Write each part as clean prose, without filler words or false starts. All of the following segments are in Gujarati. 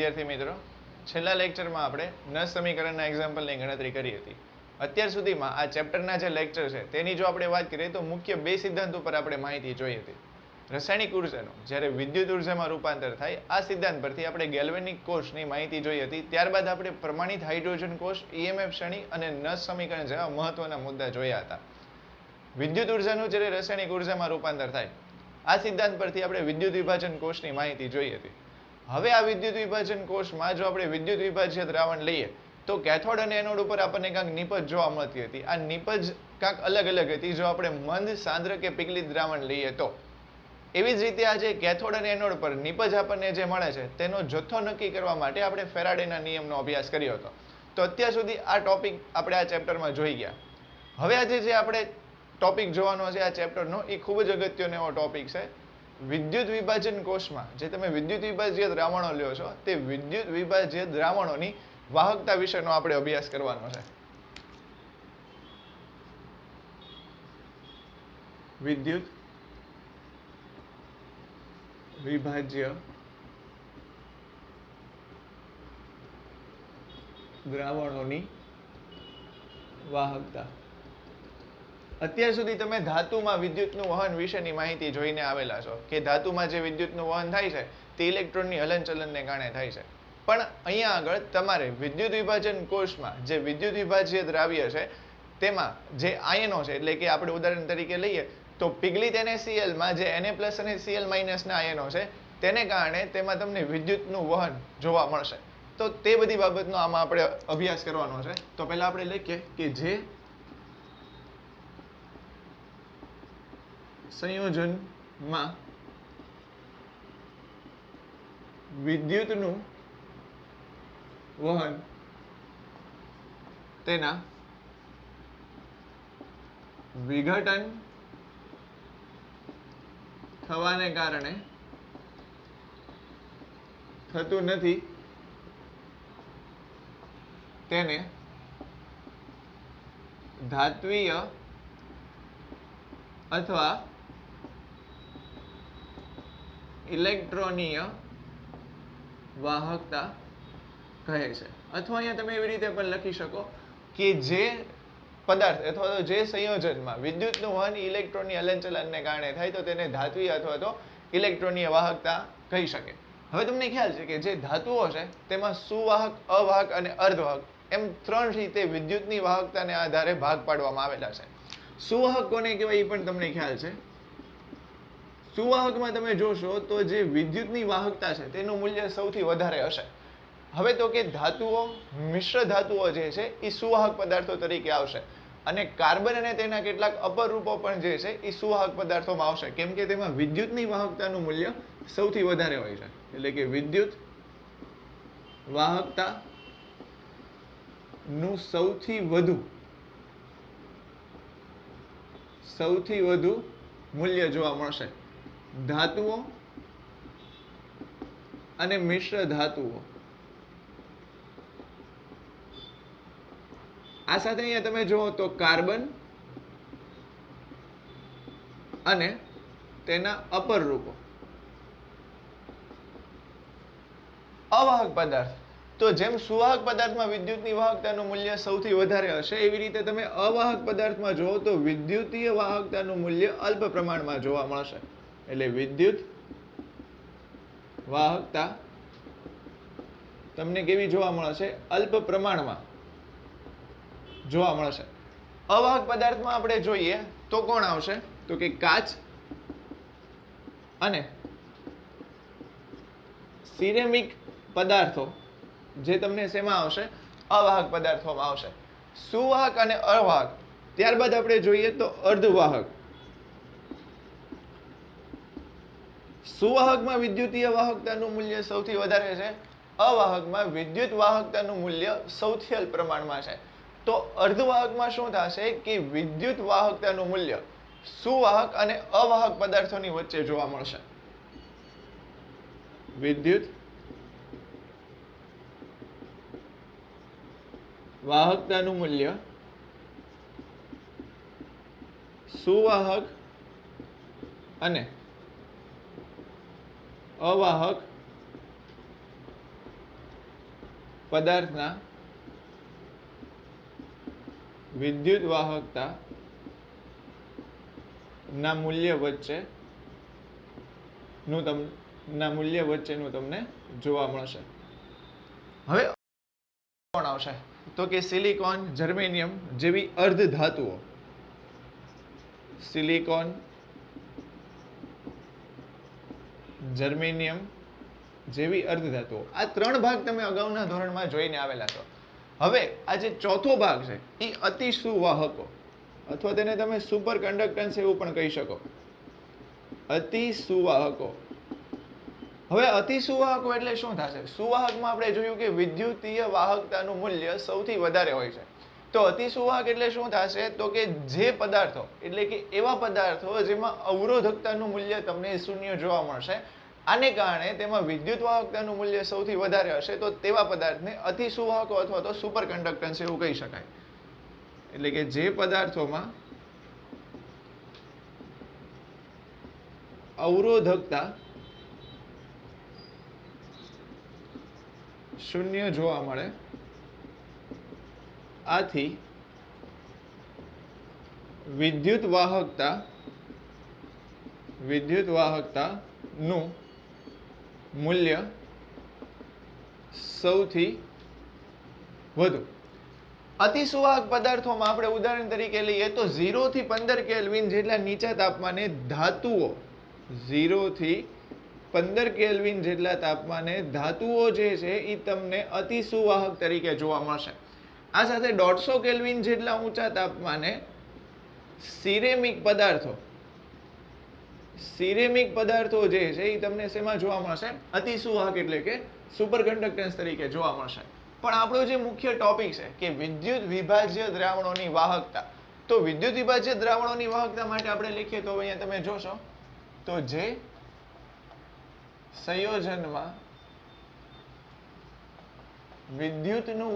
વિદ્યાર્થી મિત્રો, છેલ્લા લેક્ચરમાં આપણે નસ સમીકરણના એક્ઝામ્પલની ગણતરી કરી હતી. અત્યાર સુધીમાં આ ચેપ્ટરના જે લેક્ચર છે તેની જો આપણે વાત કરીએ તો મુખ્ય બે સિદ્ધાંત ઉપર આપણે માહિતી જોઈ હતી. રાસાયણિક ઉર્જાનું જ્યારે વિદ્યુત ઉર્જામાં રૂપાંતર થાય આ સિદ્ધાંત પરથી આપણે ગેલ્વેનિક કોષની માહિતી જોઈ હતી. ત્યારબાદ આપણે પ્રમાણિત હાઇડ્રોજન કોષ, EMF શ્રેણી અને નસ સમીકરણ જેવા મહત્વના મુદ્દા જોયા હતા. વિદ્યુત ઉર્જાનું જ્યારે રાસાયણિક ઉર્જામાં રૂપાંતર થાય આ સિદ્ધાંત પરથી આપણે વિદ્યુત વિભાજન કોષની માહિતી જોઈ હતી. હવે આ વિદ્યુત વિભાજન કોષમાં જો આપણે વિદ્યુત વિભાજ્ય દ્રાવણ લઈએ તો કેથોડ અને એનોડ ઉપર આપણને કાંઈક નીપજ જોવા મળતી હતી. આ નીપજ કાંઈક અલગ અલગ હતી જો આપણે મંદ, સાંદ્ર કે પીગલિત દ્રાવણ લઈએ તો. એવી જ રીતે આજે કેથોડ અને એનોડ પર નીપજ આપણને જે મળે છે તેનો જથ્થો નક્કી કરવા માટે આપણે ફેરાડેના નિયમનો અભ્યાસ કર્યો હતો. તો અત્યાર સુધી આ ટોપિક આપણે આ ચેપ્ટરમાં જોઈ ગયા. હવે આજે જે આપણે ટોપિક જોવાનો છે આ ચેપ્ટરનો એ ખૂબ જ અગત્યનો એવો ટોપિક છે. વિદ્યુત વિભાજન કોષમાં જે તમે વિદ્યુત વિભાજ્ય દ્રાવણો લ્યો છો તે વિદ્યુત વિભાજ્ય દ્રાવણોની વાહકતા વિશેનો આપણે અભ્યાસ કરવાનો છે. વિદ્યુત વિભાજ્ય દ્રાવણોની વાહકતા. અત્યાર સુધી તમે ધાતુમાં વિદ્યુતનું વહન વિશેની માહિતી જોઈને આવેલા છો કે ધાતુમાં જે વિદ્યુતનું વહન થાય છે તે ઇલેક્ટ્રોનની હલનચલનને કારણે થાય છે. પણ અહીંયા આગળ તમારે વિદ્યુત વિભાજન કોષમાં જે વિદ્યુત વિભાજ્ય દ્રાવ્ય છે તેમાં જે આયનો છે, એટલે કે આપણે ઉદાહરણ તરીકે લઈએ તો પિગલિત NaCl માં જે Na+ અને Cl- ના આયનો છે તેને કારણે તેમાં તમને વિદ્યુતનું વહન જોવા મળશે. તો તે બધી બાબતનો આમાં આપણે અભ્યાસ કરવાનો છે. તો પહેલા આપણે લખીએ કે જે સંયોજનમાં વિદ્યુતનું વહન તેના વિઘટન થવાને કારણે થતું નથી તેને ધાત્વિય અથવા ઇલેક્ટ્રોનીય વાહકતા કહે છે. અથવા અહીંયા તમે એવી રીતે પણ લખી શકો કે જે પદાર્થ અથવા તો જે સંયોજનમાં વિદ્યુતનું વહન ઇલેક્ટ્રોનની હલનચલનને કારણે થાય તો તેને ધાત્વિય અથવા તો ઇલેક્ટ્રોનીય વાહકતા કહી શકે. હવે તમને ખ્યાલ છે કે જે ધાતુઓ છે તેમાં સુવાહક, અવાહક અને અર્ધવાહક એમ ત્રણ રીતે વિદ્યુતની વાહકતાને આધારે ભાગ પાડવામાં આવેલા છે. સુવાહક કોને કહેવાય એ પણ તમને ખ્યાલ છે. સુવાહકમાં તમે જોશો તો જે વિદ્યુતની વાહકતા છે તેનું મૂલ્ય સૌથી વધારે હશે. હવે તો કે ધાતુઓ, મિશ્ર ધાતુઓ જે છે એ સુવાહક પદાર્થો તરીકે આવશે અને કાર્બન અને તેના કેટલાક અપર રૂપો પણ જે છે એ સુવાહક પદાર્થોમાં આવશે, કેમ કે તેમાં વિદ્યુતની વાહકતાનું મૂલ્ય સૌથી વધારે હોય છે. એટલે કે વિદ્યુત વાહકતા નું સૌથી વધુ મૂલ્ય જોવા મળશે ધાતુઓ અને મિશ્ર ધાતુઓ. આ સાથે અહીંયા તમે જુઓ તો કાર્બન અને તેના અપર રૂપો. અવાહક પદાર્થ, તો જેમ સુવાહક પદાર્થમાં વિદ્યુતની વાહકતાનું મૂલ્ય સૌથી વધારે હશે એવી રીતે તમે અવાહક પદાર્થમાં જુઓ તો વિદ્યુતીય વાહકતાનું મૂલ્ય અલ્પ પ્રમાણમાં જોવા મળશે. એટલે વિદ્યુત વાહકતા તમને કેવી જોવા મળશે? અલ્પ પ્રમાણમાં જોવા મળશે. અવાહક પદાર્થમાં આપણે જોઈએ તો કોણ આવશે? તો કે કાચ અને સિરેમિક પદાર્થો જે તમને શેમાં આવશે? અવાહક પદાર્થોમાં આવશે. સુવાહક અને અવાહક. ત્યારબાદ આપણે જોઈએ તો અર્ધવાહક. સુવાહકમાં વિદ્યુતીય વાહકતાનું મૂલ્ય સૌથી વધારે છે. અવાહકમાં વિદ્યુત વાહકતાનું મૂલ્ય સૌથી અલ્પ પ્રમાણમાં છે. તો અર્ધવાહકમાં શું થશે કે વિદ્યુત વાહકતાનું મૂલ્ય સુવાહક અને અવાહક પદાર્થોની વચ્ચે જોવા મળશે. વિદ્યુત વાહકતાનું મૂલ્ય સુવાહક અને અવાહક પદાર્થના વિદ્યુત વાહકતા ના મૂલ્ય વચ્ચેનું તમને જોવા મળશે. હવે કોણ આવશે? તો કે સિલિકોન, જર્મેનિયમ જેવી અર્ધ ધાતુઓ. સિલિકોન, જર્મેનિયમ જેવી અર્ધ ધાતુઓ. આ 3 ભાગ તમે અગાઉના ધોરણમાં જોઈને આવેલા છો. હવે આ જે ચોથો ભાગ છે એ અતિ સુવાહકો, અથવા તેને તમે સુપર કન્ડક્ટન્સ એવું પણ કહી શકો. અતિ સુવાહકો. હવે અતિ સુવાહકો એટલે શું થશે? સુવાહકમાં આપણે જોયું કે વિદ્યુતીય વાહકતાનું મૂલ્ય સૌથી વધારે હોય છે. તો અતિ સુવાહક એટલે શું થશે? તો કે જે પદાર્થો, એટલે કે એવા પદાર્થો જેમાં અવરોધકતાનું મૂલ્ય તમને શૂન્ય જોવા મળશે. આને કારણે તેમાં વિદ્યુત વાહકતાનું મૂલ્ય સૌથી વધારે હશે. તો તેવા પદાર્થને અતિ સુવાહકો અથવા તો સુપર કન્ડક્ટન્સ એવું કહી શકાય. એટલે કે જે પદાર્થોમાં અવરોધકતા શૂન્ય જોવા મળે, આથી વિદ્યુત વાહકતાનું મૂલ્ય સૌથી વધુ. અતિસુવાહક પદાર્થોમાં આપણે ઉદાહરણ તરીકે લઈએ તો 0 થી 15 કેલ્વિન જેટલા નીચા તાપમાને ધાતુઓ, 0 થી 15 કેલ્વિન જેટલા તાપમાને ધાતુઓ જે છે એ તમને અતિસુવાહક તરીકે જોવા મળશે. આ સાથે 150 કેલ્વિન જેટલા ઊંચા તાપમાને સિરેમિક પદાર્થો જે છે એ તમને શેમાં જોવા મળશે? અતિસુવાહક એટલે કે સુપર કન્ડક્ટન્સ તરીકે જોવા મળશે. પણ આપણો જે મુખ્ય ટોપિક છે કે વિદ્યુત વિભાજ્ય દ્રાવણોની વાહકતા, તો વિદ્યુત વિભાજ્ય દ્રાવણોની વાહકતા માટે આપણે લખીએ તો અહીંયા તમે જોશો તો જે સંયોજનમાં વિદ્યુતનું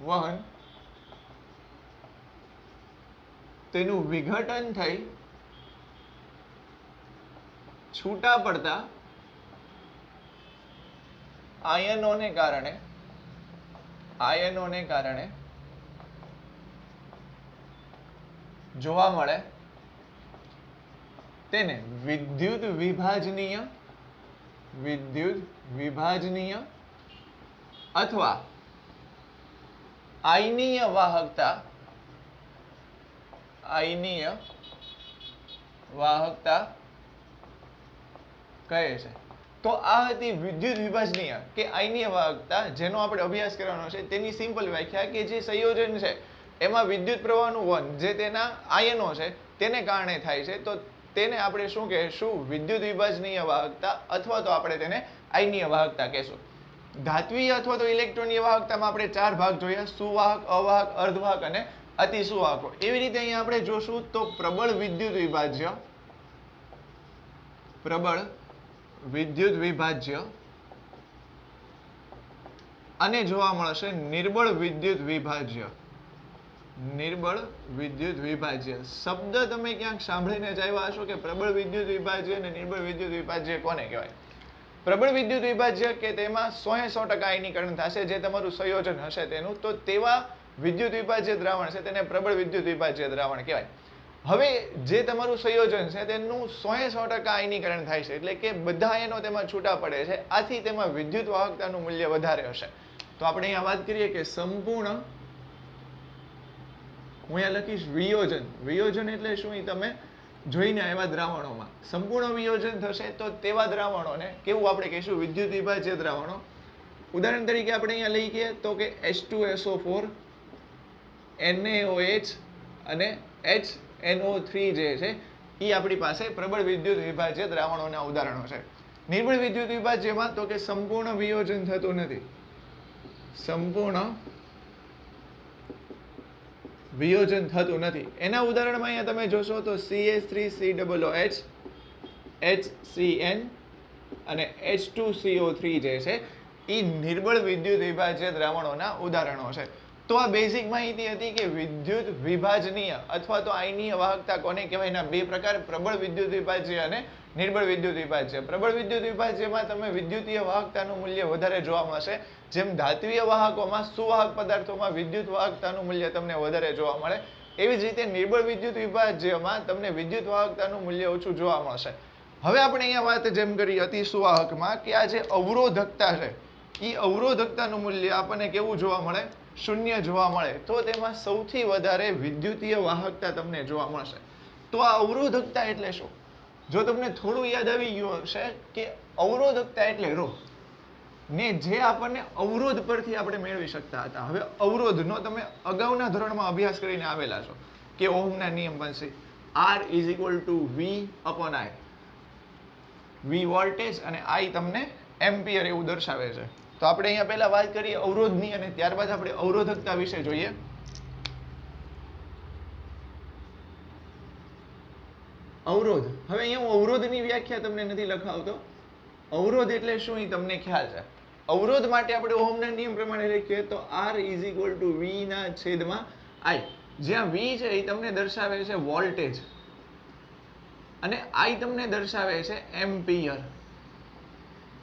વહન તેનું વિઘટન થઈ છૂટા પડતા આયનોને કારણે જોવા મળે તેને વિદ્યુત વિભાજનીય અથવા આયનીય વાહકતા કહે છે. તો આ હતી વિદ્યુત વિભાજનીય કે આયનીય વાહકતા, જેનો આપણે અભ્યાસ કરવાનો છે. તેની સિમ્પલ વ્યાખ્યા કે જે સંયોજન છે એમાં વિદ્યુત પ્રવાહનું વહન જે તેના આયનો છે તેને કારણે થાય છે, તો તેને આપણે શું કહેશું? વિદ્યુત વિભાજનીય વાહકતા, અથવા તો આપણે તેને આયનીય વાહકતા કહેશું. ધાત્વીય અથવા તો ઇલેક્ટ્રોનીય વાહકતામાં આપણે 4 ભાગ જોયા: સુવાહક, અવાહક, અર્ધવાહક અને અતિસુવાહકો. એવી રીતે અહીંયા આપણે જોશું તો પ્રબળ વિદ્યુત વિભાજ્ય અને જોવા મળશે નિર્બળ વિદ્યુત વિભાજ્ય. શબ્દ તમે ક્યાંક સાંભળીને જ આવ્યા હશો કે પ્રબળ વિદ્યુત વિભાજ્ય અને નિર્બળ વિદ્યુત વિભાજ્ય કોને કહેવાય? પ્રબળ વિદ્યુત વિભાજ્ય કે તેમાં 100% આયનીકરણ થશે, જે તમારું સંયોજન હશે તેનું, તો તેવા વિદ્યુત વિભાજ્ય દ્રાવણ છે તેને પ્રબળ વિદ્યુત વિભાજ્ય દ્રાવણ કહેવાય. હવે જે તમારું સંયોજન છે તેનું 100% આયનીકરણ થાય છે, એટલે કે બધા આયનો તેમાં છૂટા પડે છે, આથી તેમાં વિદ્યુત વાહકતાનું મૂલ્ય વધારે હશે. તો આપણે અહીંયા વાત કરીએ કે સંપૂર્ણ, હું અહીંયા લખીશ વિયોજન એટલે શું એ તમે જોઈને આવ્યા દ્રાવણોમાં. સંપૂર્ણ વિયોજન થશે તો તેવા દ્રાવણોને કેવું આપણે કહીશું? વિદ્યુત વિભાજ્ય દ્રાવણો. ઉદાહરણ તરીકે આપણે અહીંયા લઈએ તો કે H2SO4, NaOH અને HNO3 જે છે એ આપણી પાસે પ્રબળ વિદ્યુત વિભાજ્ય દ્રાવણોના ઉદાહરણો છે. નિર્બળ વિદ્યુત વિભાજ્યમાં તો કે સંપૂર્ણ વિયોજન થતું નથી. એના ઉદાહરણમાં અહીંયા તમે જોશો તો CH3COOH, HCN અને H2CO3 જે છે એ નિર્બળ વિદ્યુત વિભાજ્ય દ્રાવણોના ઉદાહરણો છે. તો આ બેઝિક માહિતી હતી કે વિદ્યુત વિભાજનીય અથવા તો આયનીય વાહકતા કોને કહેવાય? એના બે પ્રકાર, પ્રબળ વિદ્યુત વિભાજ્ય અને નિર્બળ વિદ્યુત વિભાજ્ય. પ્રબળ વિદ્યુત વિભાજ્યમાં તમે વિદ્યુતીય વાહકતાનું મૂલ્ય વધારે જોવા મળશે. જેમ ધાત્વિય વાહકોમાં સુવાહક પદાર્થોમાં વિદ્યુત વાહકતાનું મૂલ્ય તમને વધારે જોવા મળે, એવી જ રીતે નિર્બળ વિદ્યુત વિભાજ્યમાં તમને વિદ્યુત વાહકતાનું મૂલ્ય ઓછું જોવા મળશે. હવે આપણે અહીંયા વાત જેમ કરી અતિ સુવાહકમાં કે આ જે અવરોધકતા છે એ અવરોધકતાનું મૂલ્ય આપણને કેવું જોવા મળે? શૂન્ય જોવા મળે. તો તેમાં સૌથી વધારે વિદ્યુતીય વાહકતા તમને જોવા મળશે. તો આ અવરોધકતા એટલે શું? જો તમને થોડું યાદ આવી ગયું હશે કે અવરોધકતા એટલે રો ને જે આપણને અવરોધ પરથી આપણે મેળવી શકતા હતા. હવે અવરોધનો તમે અગાઉના ધોરણમાં અભ્યાસ કરીને આવેલા છો કે ઓહમના નિયમ બનશે R is equal to V upon I. V voltage અને I તમને એમ્પિયર એવું દર્શાવે છે. તો આપણે અહીંયા પહેલા વાત કરીએ અવરોધની અને ત્યારબાદ આપણે અવરોધકતા વિશે જોઈએ. અવરોધ. હવે અહીંયા હું અવરોધની વ્યાખ્યા તમને નથી લખાવતો. અવરોધ એટલે શું એ તમને ખ્યાલ છે. અવરોધ માટે આપણે ઓહમના નિયમ પ્રમાણે લખીએ તો R is equal to V ના છેદમાં I. જ્યાં V છે એ તમને દર્શાવે છે વોલ્ટેજ અને I તમને દર્શાવે છે એમ્પિયર.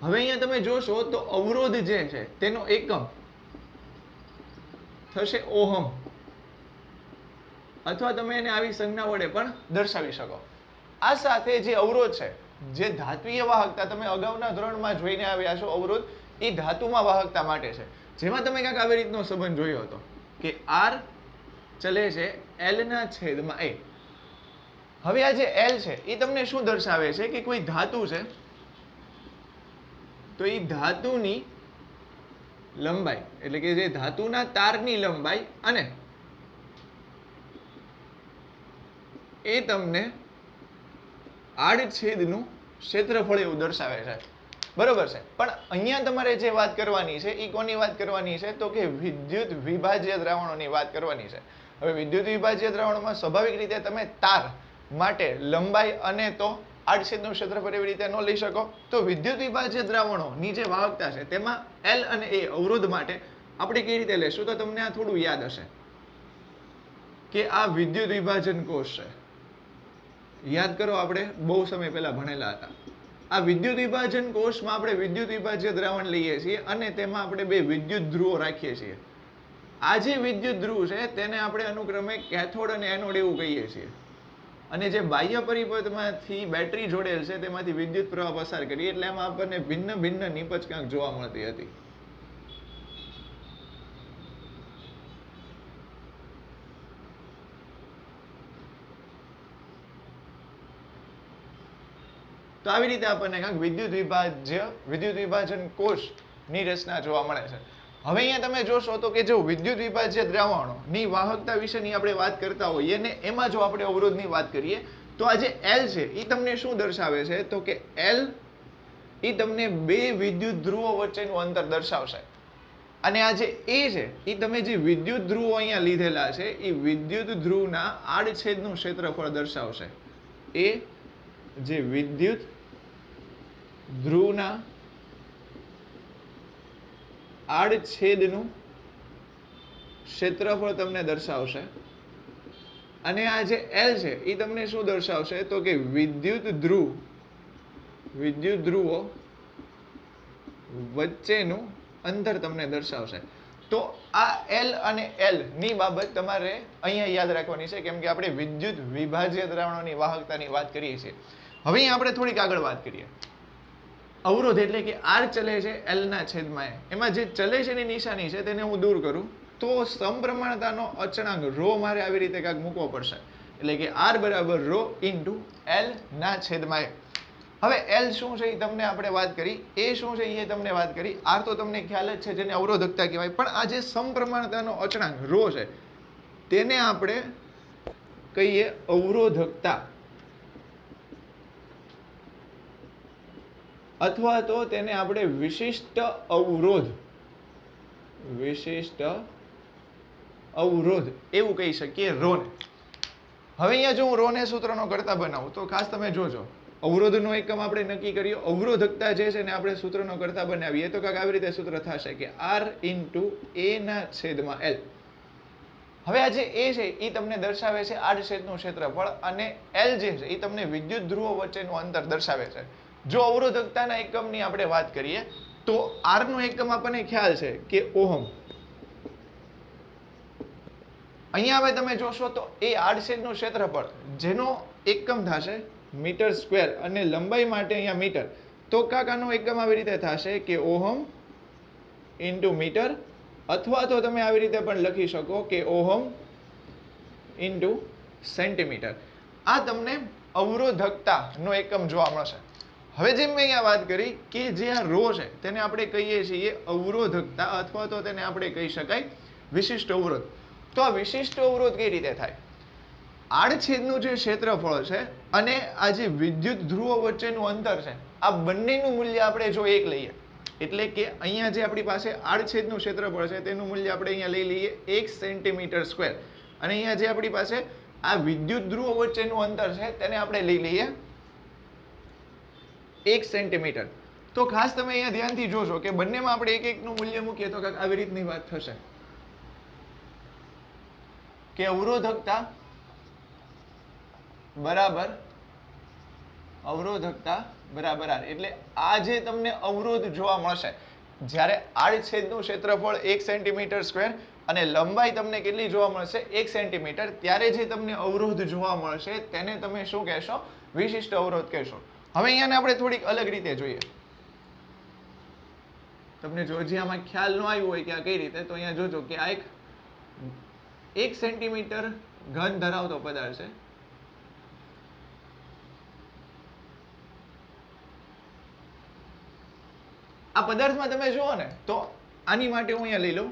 હવે અહીંયા તમે જોશો તો અવરોધ જે છે તેનો એકમ થશે ઓહમ અથવા તમે એને આવી સંજ્ઞા વડે પણ દર્શાવી શકો. આ સાથે જે અવરોધ છે, જે ધાત્વીય વાહકતા તમે અગાઉના ધોરણમાં જોઈને આવ્યા છો, અવરોધ એ ધાતુમાં વાહકતા માટે છે, જેમાં તમે ક્યાંક આવી રીતનો સંબંધ જોયો હતો કે R ચલે છે L ના છેદમાં A. હવે આ જે L છે એ તમને શું દર્શાવે છે કે કોઈ ધાતુ છે તો એ ધાતુની લંબાઈ એટલે કે જે ધાતુના તારની લંબાઈ અને એ તમને આડછેદનું ક્ષેત્રફળ એવું દર્શાવે છે. બરોબર છે. પણ અહીંયા તમારે જે વાત કરવાની છે એ કોની વાત કરવાની છે? તો કે વિદ્યુત વિભાજ્ય દ્રાવણોની વાત કરવાની છે. હવે વિદ્યુત વિભાજ્ય દ્રાવણોમાં સ્વાભાવિક રીતે તમે તાર માટે લંબાઈ અને તો આડછેદનું ક્ષેત્રફળ એવી રીતે ન લઈ શકો. તો વિદ્યુત વિભાજ્ય દ્રાવણોની જે વાહકતા છે તેમાં L અને A અવરોધ માટે આપણે કઈ રીતે લેશું? તો તમને આ થોડું યાદ હશે કે આ વિદ્યુત વિભાજન કોષ છે. યાદ કરો, આપણે બહુ સમય પહેલા ભણેલા હતા. આ વિદ્યુત વિભાજન કોષમાં આપણે વિદ્યુત વિભાજ્ય દ્રાવણ લઈએ છીએ અને તેમાં આપણે બે વિદ્યુત ધ્રુવો રાખીએ છીએ. આ જે વિદ્યુત ધ્રુવ છે તેને આપણે અનુક્રમે કેથોડ અને એનોડ એવું કહીએ છીએ. અને જે બાહ્ય પરિપથમાંથી બેટરી જોડેલ છે તેમાંથી વિદ્યુત પ્રવાહ પસાર કરીએ એટલે એમાં આપણને ભિન્ન ભિન્ન નિપજકાંક જોવા મળતી હતી. તો આવી રીતે આપણને કાંઈક વિદ્યુત વિભાજન કોષની રચના જોવા મળે છે. હવે અહીંયા તમે જોશો તો કે જો વિદ્યુત વિભાજ્ય દ્રાવણોની વાહકતા વિશેની આપણે વાત કરતા હોઈએ ને એમાં જો આપણે અવરોધની વાત કરીએ તો આ જે L છે એ તમને શું દર્શાવે છે? તો કે L એ તમને બે વિદ્યુત ધ્રુવો વચ્ચેનું અંતર દર્શાવશે. અને આ જે A છે એ તમે જે વિદ્યુત ધ્રુવો અહીંયા લીધેલા છે એ વિદ્યુત ધ્રુવના આડછેદનું ક્ષેત્રફળ દર્શાવશે. એ જે વિદ્યુત ધ્રુવના આડછેદનું ક્ષેત્રફળ તમને દર્શાવશે. અને આ જે L છે એ તમને શું દર્શાવશે? તો કે વિદ્યુત ધ્રુવો વચ્ચેનું અંતર તમને દર્શાવશે. તો આ L અને L ની બાબત તમારે અહીંયા યાદ રાખવાની છે, કેમ કે આપણે વિદ્યુત વિભાજ્ય દ્રાવણોની વાહકતાની વાત કરીએ છીએ. હવે અહીંયા આપણે થોડીક આગળ વાત કરીએ. અવરોધ એટલે કે R ચલે છે L ના છેદમાં A. એમાં જે ચલે છે એની નિશાની છે તેને હું દૂર કરું તો સમપ્રમાણતાનો અચળાંક ρ મારે આવી રીતે કાંઈક મૂકવો પડશે. એટલે કે R બરાબર ρ ઇન્ટુ L ના છેદમાં A. હવે L શું છે એ તમને આપણે વાત કરી, A શું છે એ તમને વાત કરી, R તો તમને ખ્યાલ જ છે જેને અવરોધકતા કહેવાય. પણ આ જે સમપ્રમાણતાનો અચળાંક ρ છે તેને આપણે કહીએ અવરોધકતા અથવા તો તેને આપણે વિશિષ્ટ અવરોધ એવું કહી શકીએ ρ ને. હવે અહીંયા જો હું ρ ને સૂત્રનો કરતા બનાવું તો ખાસ તમે જોજો, અવરોધનો એકમ આપણે નક્કી કરીએ, અવરોધકતા જે છે ને આપણે સૂત્રનો કરતા બનાવીએ તો કાંઈક આવી રીતે સૂત્ર થશે કે R ઇન્ટુ A ના છેદમાં L. હવે આ જે એ છે એ તમને દર્શાવે છે આડછેદનું ક્ષેત્રફળ અને એલ જે છે એ તમને વિદ્યુત ધ્રુવો વચ્ચેનું અંતર દર્શાવે છે. જો અવરોધકતાના એકમની આપણે વાત કરીએ તો આર નો એકમ આપણને ખ્યાલ છે કે ઓહમ. અહીંયા હવે તમે જોશો તો એ આડછેદનું ક્ષેત્રફળ જેનો એકમ થશે મીટર સ્ક્વેર અને લંબાઈ માટે અહીંયા મીટર, તો કાકાનો એકમ આવી રીતે થશે કે ઓહમ ઇન્ટુ મીટર, અથવા તો તમે આવી રીતે પણ લખી શકો કે ઓહમ ઇન્ટુ સેન્ટીમીટર. આ તમને અવરોધકતાનો એકમ જોવા મળશે. હવે જેમ મેં અહીંયા વાત કરી કે જે આ રો છે તેને આપણે કહીએ છીએ અવરોધકતા, અથવા તો તેને આપણે કહી શકાય વિશિષ્ટ અવરોધ. તો આ વિશિષ્ટ અવરોધ કઈ રીતે થાય? આડછેદનું જે ક્ષેત્રફળ છે અને આ જે વિદ્યુત ધ્રુવો વચ્ચેનું અંતર છે, આ બંનેનું મૂલ્ય આપણે જો એક લઈએ, એટલે કે અહીંયા જે આપણી પાસે આડછેદનું ક્ષેત્રફળ છે તેનું મૂલ્ય આપણે અહીંયા લઈ લઈએ 1 સેન્ટીમીટર સ્ક્વેર, અને અહીંયા જે આપણી પાસે આ વિદ્યુત ધ્રુવો વચ્ચેનું અંતર છે તેને આપણે લઈ લઈએ 1 સેન્ટીમીટર. તો ખાસ તમે અહીંયા ધ્યાનથી જોશો કે બંનેમાં આપણે એક એકનું મૂલ્ય મૂકીએ તો કાંઈક આવી રીતની વાત થશે કે અવરોધકતા બરાબર આર. એટલે આ જે તમને અવરોધ જોવા મળશે જ્યારે આડછેદનું ક્ષેત્રફળ 1 સેન્ટીમીટર સ્ક્વેર અને લંબાઈ તમને કેટલી જોવા મળશે 1 સેન્ટીમીટર, ત્યારે જે તમને અવરોધ જોવા મળશે તેને તમે શું કહેશો? વિશિષ્ટ અવરોધ કહેશો. હવે અહીંયાને આપણે થોડીક અલગ રીતે જોઈએ. તમને જો જે આમાં ખ્યાલ ન આવ્યો હોય કે આ કઈ રીતે, તો અહીંયા જોજો કે આ એક 1 સેન્ટીમીટર ઘન ધરાવતો પદાર્થ છે. આ પદાર્થમાં તમે જુઓ ને તો આની માટે હું અહીંયા લઈ લઉં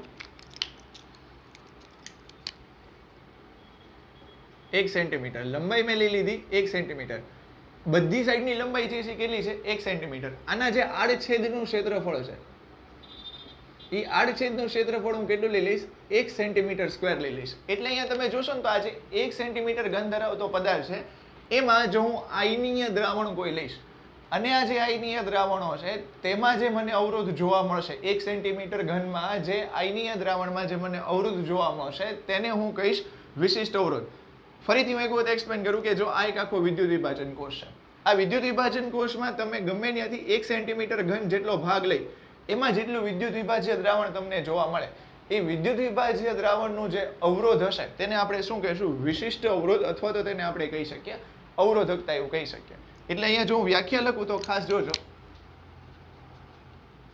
1 સેન્ટીમીટર લંબાઈ મેં લઈ લીધી 1 સેન્ટીમીટર. બધી સાઈડની લંબાઈ જે છે કેટલી છે? 1 સેન્ટીમીટર. આના જે આડછેદનું ક્ષેત્રફળ છે એ આડછેદનું ક્ષેત્રફળ હું કેટલું લઈ લઈશ? 1 સેન્ટીમીટર સ્ક્વેર લઈ લઈશ. એટલે અહીંયા તમે જોશો ને તો આ જે 1 સેન્ટીમીટર ઘન ધરાવતો પદાર્થ છે એમાં જો હું આયનીય દ્રાવણ કોઈ લઈશ અને આ જે આયનીય દ્રાવણો છે તેમાં જે મને અવરોધ જોવા મળશે 1 સેન્ટીમીટર ઘનમાં જે આયનીય દ્રાવણમાં જે મને અવરોધ જોવા મળશે તેને હું કહીશ વિશિષ્ટ અવરોધ. ફરીથી હું એક વખત એક્સપ્લેન કરું કે જો આ એક આખો વિદ્યુત વિભાજન કોષ છે, આ વિદ્યુત વિભાજન કોષમાં તમે ગમે ત્યાંથી 1 સેન્ટીમીટર ઘન જેટલો ભાગ લઈ એમાં જેટલું વિદ્યુત વિભાજ્ય દ્રાવણ તમને જોવા મળે, એ વિદ્યુત વિભાજ્ય દ્રાવણનું જે અવરોધ હશે તેને આપણે શું કહીશું? વિશિષ્ટ અવરોધ, અથવા તો તેને આપણે કહી શકીએ અવરોધકતા એવું કહી શકીએ. એટલે અહીંયા જો હું વ્યાખ્યા લખું તો ખાસ જોજો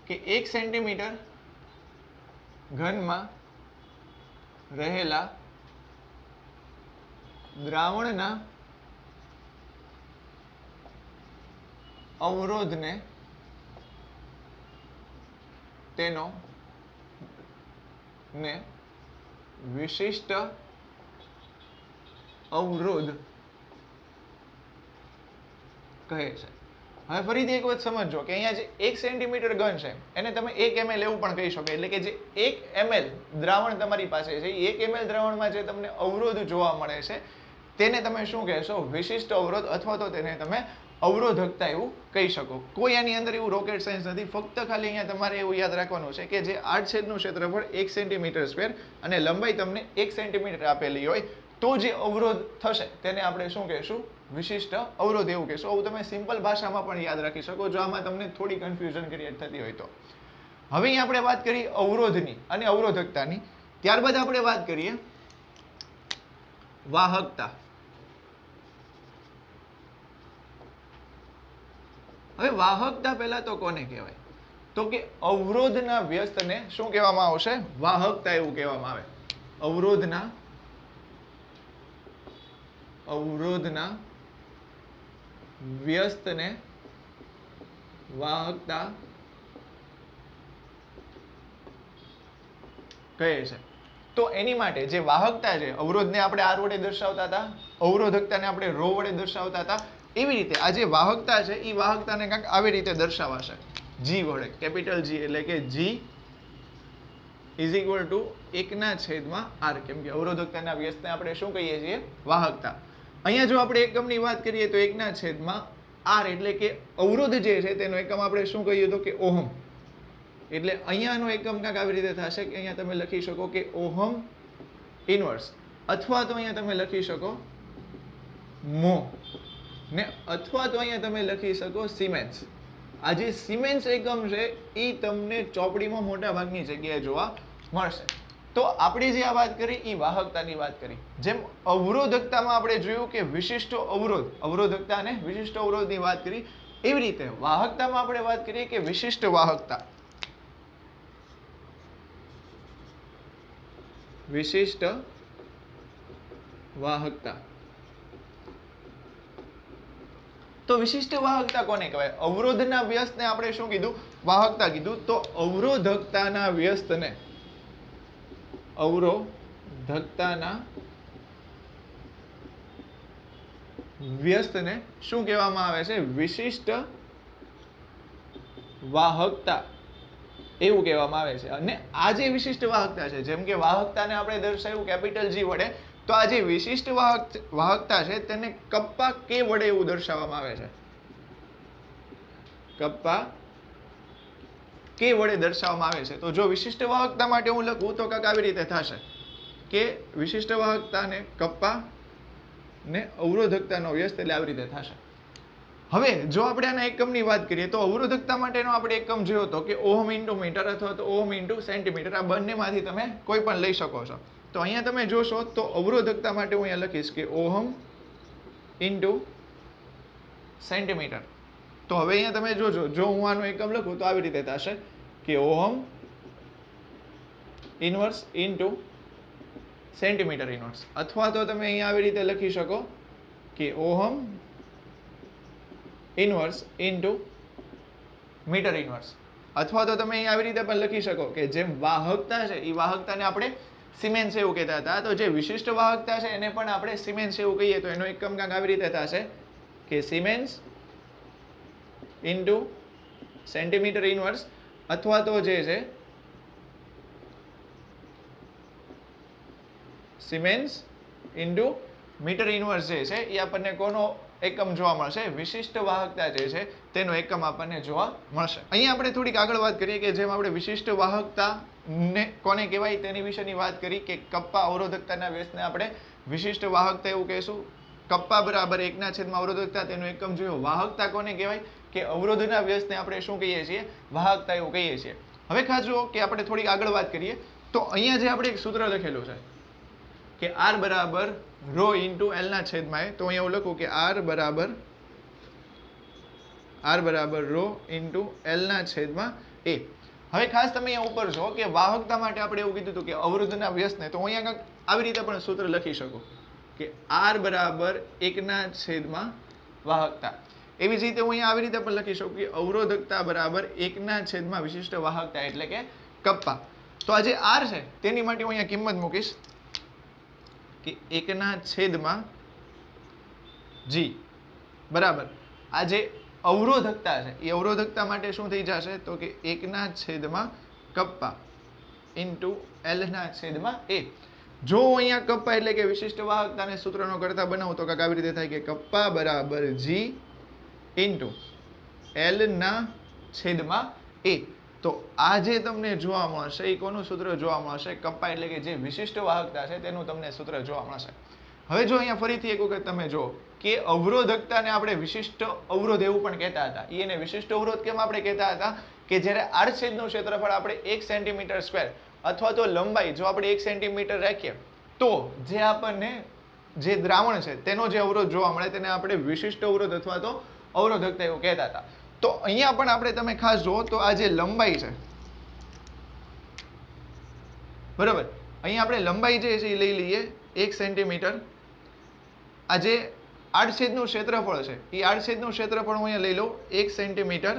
કે 1 સેન્ટીમીટર ઘનમાં રહેલા દ્રાવણના અવરોધને તેનો ને વિશિષ્ટ અવરોધ કહે છે. હવે ફરીથી એક વખત સમજો કે અહીંયા જે 1 સેન્ટીમીટર ઘન છે એને તમે 1 ml એવું પણ કહી શકો. એટલે કે જે 1 ml દ્રાવણ તમારી પાસે છે, એ 1 ml દ્રાવણમાં જે તમને અવરોધ જોવા મળે છે તેને તમે શું કહેશો? વિશિષ્ટ અવરોધ, અથવા તો તેને તમે અવરોધકતા એવું કહી શકો. કોઈ આની અંદર એવું રોકેટ સાયન્સ નથી. ફક્ત ખાલી અહીંયા તમારે એવું યાદ રાખવાનું છે કે જે આડછેદનું ક્ષેત્રફળ 1 સેન્ટીમીટર સ્ક્વેર અને લંબાઈ તમને 1 સેન્ટીમીટર આપેલી હોય તો જે અવરોધ થશે તેને આપણે શું કહેશું? વિશિષ્ટ અવરોધ એવું કહેશું. આવું તમે સિમ્પલ ભાષામાં પણ યાદ રાખી શકો જો આમાં તમને થોડી કન્ફ્યુઝન ક્રિએટ થતી હોય તો. હવે અહીં આપણે વાત કરી અવરોધની અને અવરોધકતાની. ત્યારબાદ આપણે વાત કરીએ વાહકતા. હવે વાહકતા પહેલા તો કોને કહેવાય? તો કે અવરોધના વ્યસ્તને શું કહેવામાં આવશે? વાહકતા એવું કહેવામાં આવે. અવરોધના વ્યસ્તને વાહકતા કહે છે. તો એની માટે જે વાહકતા છે, અવરોધને આપણે આર વડે દર્શાવતા હતા, અવરોધકતાને આપણે રો વડે દર્શાવતા હતા, એવી રીતે આ જે વાહકતા છે એ વાહકતાને કંઈક આવી રીતે દર્શાવાશે જી વડે, કેપિટલ જી. એટલે કે જી ઇઝ ઇક્વલ ટુ 1/r, કેમ કે અવરોધકતાના વ્યસ્તને આપણે શું કહીએ છીએ? વાહકતા. અહીંયા જો આપણે એકમની વાત કરીએ તો 1/r, એટલે કે અવરોધ જે છે તેનો એકમ આપણે શું કહીએ તો કે ઓહમ. એટલે અહીંયાનો એકમ કાંઈક આવી રીતે થશે કે અહીંયા તમે લખી શકો કે ઓહમ ઇનવર્સ, અથવા તો અહીંયા તમે લખી શકો મો, ને અથવા તો અહીંયા તમે લખી શકો સિમેન્સ. આ જે સિમેન્સ એકમ છે એ તમને ચોપડીમાં મોટા ભાગની જગ્યાએ જોવા મળશે. તો આપણે જે આ વાત કરી એ વાહકતાની વાત કરી. જેમ અવરોધકતામાં આપણે જોયું કે વિશિષ્ટ અવરોધ, અવરોધકતા અને વિશિષ્ટ અવરોધની વાત કરી, એવી રીતે વાહકતામાં આપણે વાત કરીએ કે વિશિષ્ટ વાહકતા, વિશિષ્ટ વાહકતા. તો વિશિષ્ટ વાહકતા કોને કહેવાય? અવરોધના વ્યસ્તને આપણે શું કીધું? વાહકતા કીધું. તો અવરોધકતાના વ્યસ્તને, અવરોધકતાના વ્યસ્તને શું કહેવામાં આવે છે? વિશિષ્ટ વાહકતા એવું કહેવામાં આવે છે. અને આ જે વિશિષ્ટ વાહકતા છે, જેમ કે વાહકતાને આપણે દર્શાવ્યું કેપિટલ G વડે, તો આ જે વિશિષ્ટ વાહકતા છે તેને કપ્પા કે વડે એવું દર્શાવવામાં આવે છે. કપ્પા કે વડે દર્શાવવામાં આવે છે. તો જો વિશિષ્ટ વાહકતા માટે હું લખું તો કાંઈક આવી રીતે થશે કે વિશિષ્ટ વાહકતાને કપ્પા ને અવરોધકતાનો વ્યસ્ત, એટલે આવી રીતે થશે. હવે જો આપણે આના એકમની વાત કરીએ તો અવરોધકતા માટેનો આપણે એકમ જોયો હતો કે ઓહમ ઇન્ટુ મીટર અથવા તો ઓહમ ઇન્ટુ સેન્ટીમીટર. આ બંનેમાંથી તમે કોઈ પણ લઈ શકો છો. તો અહીંયા તમે જોશો તો અવરોધકતા માટે હું અહીંયા લખીશ કે ઓહમ ઇન્ટુ સેન્ટીમીટર. તો હવે અહીંયા તમે જોજો, જો હું આનો એકમ લખું તો આવી રીતે થશે કે ohm inverse into centimetre inverse. અથવા તો તમે અહીંયા આવી રીતે લખી શકો કે ohm inverse into metre inverse. અથવા તો તમે અહીંયા આવી રીતે પણ લખી શકો કે જેમ વાહકતા છે એ વાહકતાને આપણે સિમેન્સ એવું કહેતા હતા, તો જે વિશિષ્ટ વાહકતા છે એને પણ આપણે સિમેન્સ એવું કહીએ. તો એનો એકમ કાંઈક આવી રીતે થશે કે સિમેન્સ ઇન્ટુ સેન્ટીમીટર ઇનવર્સ, અથવા તો જે છે સિમેન્સ ઇન્ટુ મીટર ઇનવર્સ જે છે એ આપણને કોનો એકમ જોવા મળશે? વિશિષ્ટ વાહકતા જે છે તેનો એકમ આપણને જોવા મળશે. અહીંયા આપણે થોડીક આગળ વાત કરીએ કે જેમ આપણે વિશિષ્ટ વાહકતા ને કોને કહેવાય તેની વિશેની વાત કરી કે કપ્પા અવરોધકતાના વ્યસ્તને આપણે વિશિષ્ટ વાહકતા એવું કહેશું. કપ્પા બરાબર 1/, અવરોધકતા, તેનો એકમ જોયો. વાહકતા કોને કહેવાય? કે અવરોધના વ્યસ્તને આપણે શું કહીએ છીએ? વાહકતા એવું કહીએ છીએ. હવે ખાસ જુઓ કે આપણે થોડીક આગળ વાત કરીએ તો અહીંયા જે આપણે એક સૂત્ર લખેલું છે કે R બરાબર રો ઇન્ટુ એલના છેદમાં એ. તો અહીંયા હું લખું કે R બરાબર રો ઇન્ટુ એલના છેદમાં એ. હવે ખાસ તમે અહીંયા ઉપર જો કે વાહકતા માટે આપણે એવું કીધું હતું કે અવરોધના વ્યસ્તને, તો અહીંયા કાંઈક આવી રીતે પણ સૂત્ર લખી શકો કે R બરાબર 1/, વાહકતા. એવી જ રીતે હું અહીંયા આવી રીતે પણ લખી શકું કે અવરોધકતા બરાબર 1/, વિશિષ્ટ વાહકતા એટલે કે કપ્પા. તો આ જે R છે તેની માટે હું અહીંયા કિંમત મૂકીશ કે 1/, G બરાબર આ જે અવરોધકતા છે એ અવરોધકતા માટે શું થઈ જશે? તો કે 1/, કપ્પા ઇન્ટુ L/A. જો અહીંયા કપ્પા એટલે કે વિશિષ્ટ વાહકતાને સૂત્રનો કરતા બનાવું તો કાંઈક આવી રીતે થાય કે કપ્પા બરાબર G ઇન્ટુ L/A. તો આ જે તમને જોવા મળશે એ કોનું સૂત્ર જોવા મળશે? કપ્પા એટલે કે જે વિશિષ્ટ વાહકતા છે તેનું તમને સૂત્ર જોવા મળશે. હવે જો અહીંયા ફરીથી એક વખત તમે જો કે અવરોધકતાને આપણે વિશિષ્ટ અવરોધ એવું પણ કહેતા હતા. એને વિશિષ્ટ અવરોધ કેમ આપણે કહેતા હતા? કે જ્યારે આડછેદનું ક્ષેત્રફળ આપણે 1 સેન્ટીમીટર સ્ક્વેર અથવા તો લંબાઈ જો આપણે 1 સેન્ટીમીટર રાખીએ તો જે આપણને જે દ્રાવણ છે તેનો જે અવરોધ જોવા મળે તેને આપણે વિશિષ્ટ અવરોધ અથવા તો અવરોધકતા એવું કહેતા હતા. તો અહીંયા પણ આપણે તમે ખાસ જુઓ તો આ જે લંબાઈ છે બરાબર, અહીંયા આપણે લંબાઈ જે છે એ લઈ લઈએ 1 સેન્ટીમીટર. આ જે આડછેદનું ક્ષેત્રફળ છે એ આડછેદનું ક્ષેત્રફળ હું અહીંયા લઈ લઉં 1 સેન્ટીમીટર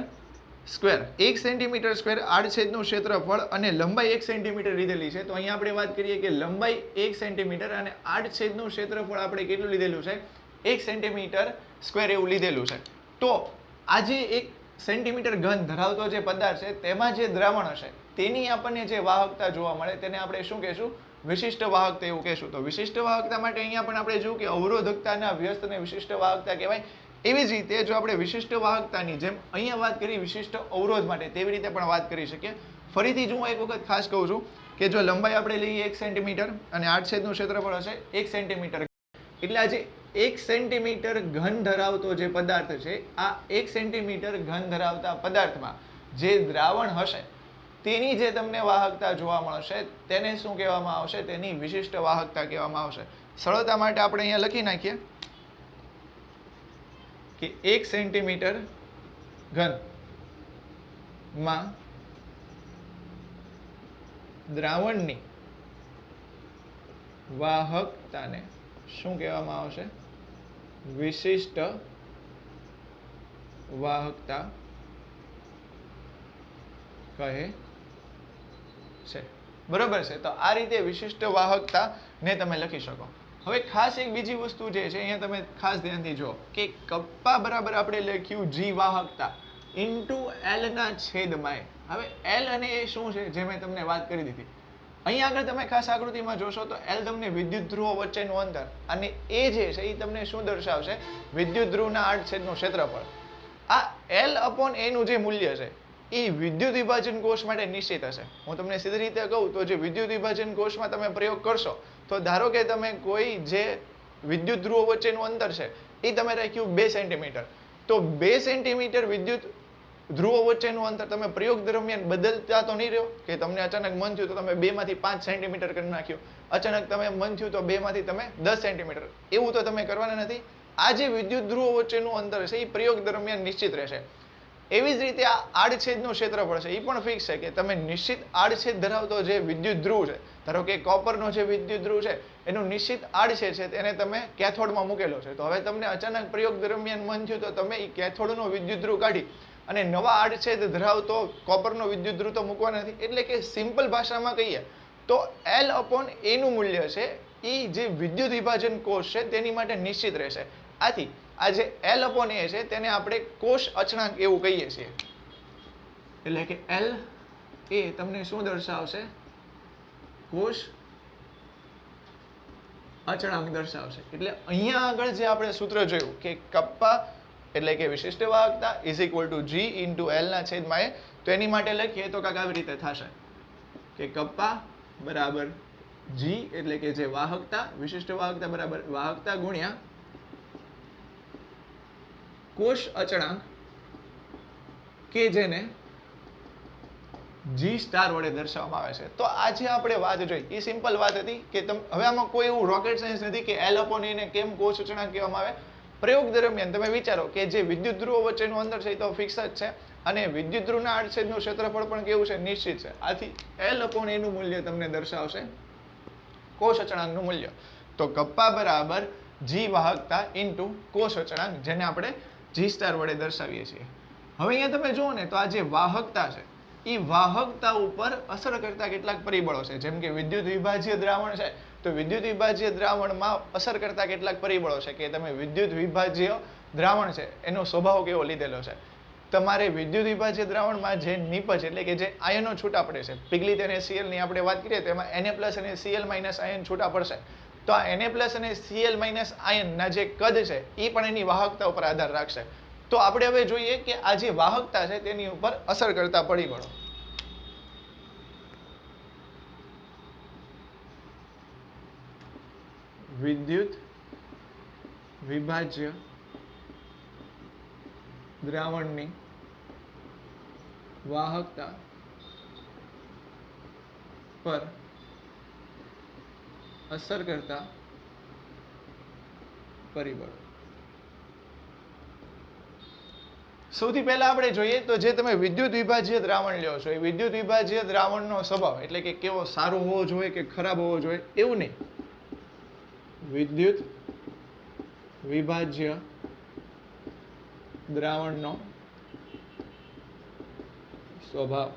સ્ક્વેર. 1 સેન્ટીમીટર સ્ક્વેર આડછેદનું ક્ષેત્રફળ અને લંબાઈ 1 સેન્ટીમીટર લીધેલી છે. તો અહીંયા આપણે વાત કરીએ કે લંબાઈ 1 સેન્ટીમીટર અને આડછેદનું ક્ષેત્રફળ આપણે કેટલું લીધેલું છે? 1 સેન્ટીમીટર સ્ક્વેર એવું લીધેલું છે. તો આ જે 1 સેન્ટીમીટર ઘન ધરાવતો જે પદાર્થ છે તેમાં જે દ્રાવણ હશે તેની આપણને જે વાહકતા જોવા મળે તેને આપણે શું કહેશું? વિશિષ્ટ વાહકતા એવું કહેશું. તો વિશિષ્ટ વાહકતા માટે અહીંયા પણ આપણે જોયું કે અવરોધકતાના વ્યસ્તને વિશિષ્ટ વાહકતા કહેવાય. એવી જ રીતે જો આપણે વિશિષ્ટ વાહકતાની જેમ અહીંયા વાત કરી વિશિષ્ટ અવરોધ માટે, તેવી રીતે પણ વાત કરી શકીએ. ફરીથી જો હું એક વખત ખાસ કહું છું કે જો લંબાઈ આપણે લઈએ 1 સેન્ટીમીટર અને આડછેદનું ક્ષેત્રફળ હશે 1 સેન્ટીમીટર, એટલે આજે 1 સેન્ટીમીટર ઘન ધરાવતો જે પદાર્થ છે, આ 1 સેન્ટીમીટર ઘન ધરાવતા પદાર્થમાં જે દ્રાવણ હશે તેની જે તમને વાહકતા જોવા મળશે તેને શું કહેવામાં આવશે? તેની વિશિષ્ટ વાહકતા કહેવામાં આવશે. સરળતા માટે આપણે અહીંયા લખી નાખીએ કે 1 સેન્ટીમીટર ઘન માં દ્રાવણની વાહકતાને શું કહેવામાં આવશે? વિશિષ્ટ વાહકતા કહે છે. બરોબર છે. તો આ રીતે વિશિષ્ટ વાહકતા ને તમે લખી શકો. હવે ખાસ એક બીજી વસ્તુ જે છે અહીંયા તમે ખાસ ધ્યાનથી જુઓ કે કપ્પા બરાબર આપણે લખ્યું જી વાહકતા ઇન્ટુ એલ ના છેદમાં એ. હવે એલ અને એ શું છે જે મેં તમને વાત કરી દીધી. અહીંયા આગળ તમે ખાસ આકૃતિમાં જોશો તો એલ તમને વિદ્યુત ધ્રુવો વચ્ચેનું અંતર અને એ જે છે એ તમને શું દર્શાવશે? વિદ્યુત ધ્રુવના આડછેદનું ક્ષેત્રફળ. આ એલ અપોન એ નું જે મૂલ્ય છે એ વિદ્યુત વિભાજન કોષ માટે નિશ્ચિત હશે. હું તમને સીધી રીતે કહું તો જે વિદ્યુત વિભાજન કોષમાં તમે પ્રયોગ કરશો તો ધારો કે તમે કોઈ જે વિદ્યુત ધ્રુવો વચ્ચેનું અંતર છે એ તમે રાખ્યું 2 સેન્ટીમીટર, તો 2 સેન્ટીમીટર વિદ્યુત ધ્રુવો વચ્ચેનું અંતર તમે પ્રયોગ દરમિયાન બદલતા તો નહીં રહ્યો કે તમને અચાનક મન થયું તો તમે 2 માંથી 5 સેન્ટીમીટર કરી નાખ્યું, અચાનક તમે મન થયું તો 2 માંથી તમે 10 સેન્ટીમીટર, એવું તો તમે કરવાના નથી. આ જે વિદ્યુત ધ્રુવો વચ્ચેનું અંતર છે એ પ્રયોગ દરમિયાન નિશ્ચિત રહેશે. એવી જ રીતે આ આડછેદનું ક્ષેત્રફળ છે એ પણ ફિક્સ છે કે તમે નિશ્ચિત આડછેદ ધરાવતો જે વિદ્યુત ધ્રુવ છે, ધારો કે કોપરનો જે વિદ્યુત ધ્રુવ છે એનું નિશ્ચિત આડછેદ છે તેને તમે કેથોડમાં મૂકેલો છે, તો હવે તમને અચાનક પ્રયોગ દરમિયાન મન થયું તો તમે એ કેથોડનો વિદ્યુત ધ્રુવ કાઢી અને નવા આડછેદ ધરાવતો કોપરનો વિદ્યુત ધ્રુવ તો મૂકવાના નથી. એટલે કે સિમ્પલ ભાષામાં કહીએ તો એલ અપોન એ નું મૂલ્ય છે એ જે વિદ્યુત વિભાજન કોષ છે તેની માટે નિશ્ચિત રહેશે. આથી આ જે એલ અપોન એ છે તેને આપણે કોષ અચળાંક એવું કહીએ છીએ. એટલે કે એલ એ તમને શું દર્શાવશે? કોષ અચળાંક દર્શાવશે. એટલે અહીંયા આગળ જે આપણે સૂત્ર જોયું કે કપ્પા એટલે કે વિશિષ્ટ વાહકતા is equal to G into L ના છેદમાં એ, તો એની માટે લખીએ તો કાંઈક આવી રીતે થશે કે કપ્પા બરાબર જી એટલે કે જે વાહકતા, વિશિષ્ટ વાહકતા બરાબર વાહકતા ગુણ્યા કોષ અચળાંક કે જેને જી સ્ટાર વડે દર્શાવવામાં આવે છે. તો આજે આપણે વાત જોઈ એ સિમ્પલ વાત હતી કે હવે આમાં કોઈ એવું રોકેટ સાયન્સ નથી કે એલ અપોન એ ને કેમ કોષ અચળાંક કહેવામાં આવે. પ્રયોગ દરમિયાન તમે વિચારો કે જે વિદ્યુત ધ્રુવો વચ્ચેનું અંતર છે એ તો ફિક્સ જ છે અને વિદ્યુત ધ્રુવના આડછેદનું ક્ષેત્રફળ પણ કેવું છે? નિશ્ચિત છે. આથી એલ અપોન એનું મૂલ્ય તમને દર્શાવશે કોષ અચળાંકનું મૂલ્ય. તો કપ્પા બરાબર જી વાહકતા ઇન્ટુ કોષ અચળાંક, જેને આપણે જી સ્ટાર વડે દર્શાવીએ છીએ. હવે અહીંયા તમે જુઓ ને તો આ જે વાહકતા છે એ વાહકતા ઉપર અસર કરતા કેટલાક પરિબળો છે. જેમ કે વિદ્યુત વિભાજ્ય દ્રાવણ છે તો વિદ્યુત વિભાજ્ય દ્રાવણમાં અસર કરતા કેટલાક પરિબળો છે કે તમે વિદ્યુત વિભાજ્ય દ્રાવણ છે એનો સ્વભાવ કેવો લીધેલો છે. તમારે વિદ્યુત વિભાજ્ય દ્રાવણમાં જે નિપજ એટલે કે જે આયનો છૂટા પડે છે, પિગલિત અને Cl ની આપણે વાત કરીએ તો એમાં Na+ અને Cl- આયન છૂટા પડશે. તો આ Na+ અને Cl- આયનના જે કદ છે એ પણ એની વાહકતા ઉપર આધાર રાખશે. તો આપણે હવે જોઈએ કે આ જે વાહકતા છે તેની ઉપર અસર કરતા પરિબળો. વિદ્યુત વિભાજ્ય દ્રાવણની વાહકતા પર અસર કરતા પરિબળો. સૌથી પહેલા આપણે જોઈએ તો જે તમે વિદ્યુત વિભાજ્ય દ્રાવણ લ્યો છો એ વિદ્યુત વિભાજ્ય દ્રાવણનો સ્વભાવ એટલે કે કેવો સારો હોવો જોઈએ કે ખરાબ હોવો જોઈએ એવું નહીં. વિદ્યુત વિભાજ્ય દ્રાવણનો સ્વભાવ.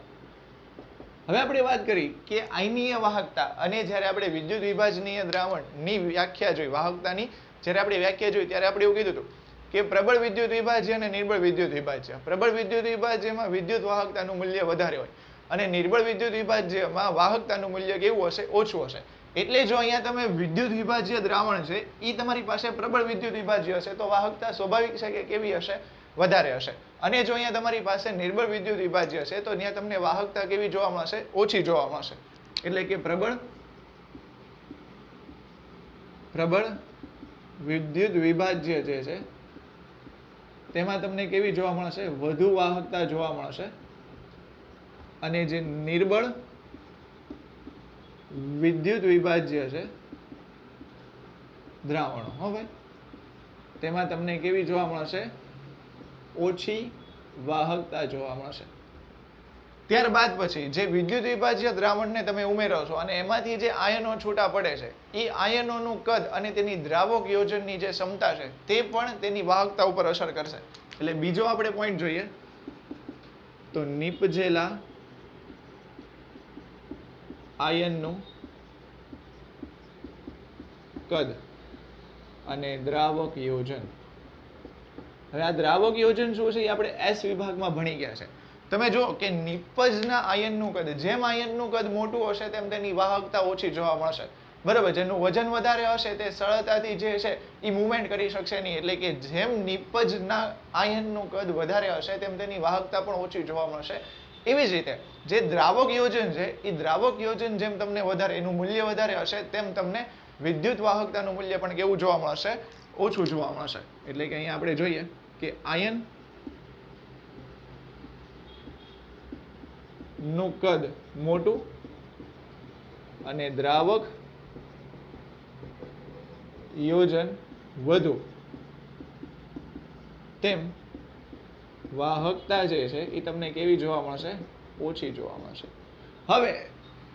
હવે આપણે વાત કરી કે આયનીય વાહકતા અને જ્યારે આપણે વિદ્યુત વિભાજનીય દ્રાવણની વ્યાખ્યા જોઈ વાહકતાની, જ્યારે આપણે વ્યાખ્યા જોઈ ત્યારે આપણે એવું કીધું હતું કે પ્રબળ વિદ્યુત વિભાજ્ય અને નિર્બળ વિદ્યુત વિભાજ્ય. પ્રબળ વિદ્યુત વિભાજ્યમાં વિદ્યુત વાહકતાનું મૂલ્ય વધારે હોય અને નિર્બળ વિદ્યુત વિભાજ્યમાં વાહકતાનું મૂલ્ય કેવું હશે? ઓછું હશે. એટલે જો અહીંયા તમે વિદ્યુત વિભાજ્ય દ્રાવણ છે એ તમારી પાસે પ્રબળ વિદ્યુત વિભાજ્ય હશે તો વાહકતા સ્વાભાવિક છે કે કેવી હશે? વધારે હશે. અને જો અહીંયા તમારી પાસે નિર્બળ વિદ્યુત વિભાજ્ય છે તો ત્યાં તમને વાહકતા કેવી જોવા મળશે? ઓછી જોવા મળશે. એટલે કે પ્રબળ વિદ્યુત વિભાજ્ય જે છે તેમાં તમને કેવી જોવા મળશે? વધુ વાહકતા જોવા મળશે. અને જે નિર્બળ વિદ્યુત વિભાજ્ય છે દ્રાવણો, હો ભાઈ, તેમાં તમને કેવી જોવા મળશે? ઓછી વાહકતા જોવા મળશે. ત્યારબાદ પછી જે વિદ્યુત વિભાજ્ય દ્રાવણને તમે ઉમેરો છો અને એમાંથી જે આયનો છૂટા પડે છે એ આયનોનું કદ અને તેની દ્રાવક યોજનની જે ક્ષમતા છે તે પણ તેની વાહકતા ઉપર અસર કરશે. એટલે બીજો આપણે પોઈન્ટ જોઈએ તો નિપજેલા આયનનું કદ અને દ્રાવક યોજન. હવે આ દ્રાવક યોજન શું છે એ આપણે એસ વિભાગમાં ભણી ગયા છે. તમે જો કે નિપજના આયનનું કદ, જેમ આયનનું કદ મોટું હશે તેમ તેની વાહકતા ઓછી જોવા મળશે. બરાબર, જેનું વજન વધારે હશે તે સરળતાથી જે છે એ મુવમેન્ટ કરી શકશે નહીં. એટલે કે જેમ નિપજના આયનનું કદ વધારે હશે તેમ તેની વાહકતા પણ ઓછી જોવા મળશે. એવી જ રીતે જે દ્રાવક યોજન છે એ દ્રાવક યોજન જેમ તમને વધારે, એનું મૂલ્ય વધારે હશે તેમ તમને વિદ્યુત વાહકતાનું મૂલ્ય પણ કેવું જોવા મળશે? ઓછું જોવા મળશે. એટલે કે અહીંયા આપણે જોઈએ કે આયન નું કદ મોટું અને દ્રાવક યોજન વધુ, તેમ વાહકતા જે છે એ તમને કેવી જોવા મળશે? ઓછી જોવા મળશે. હવે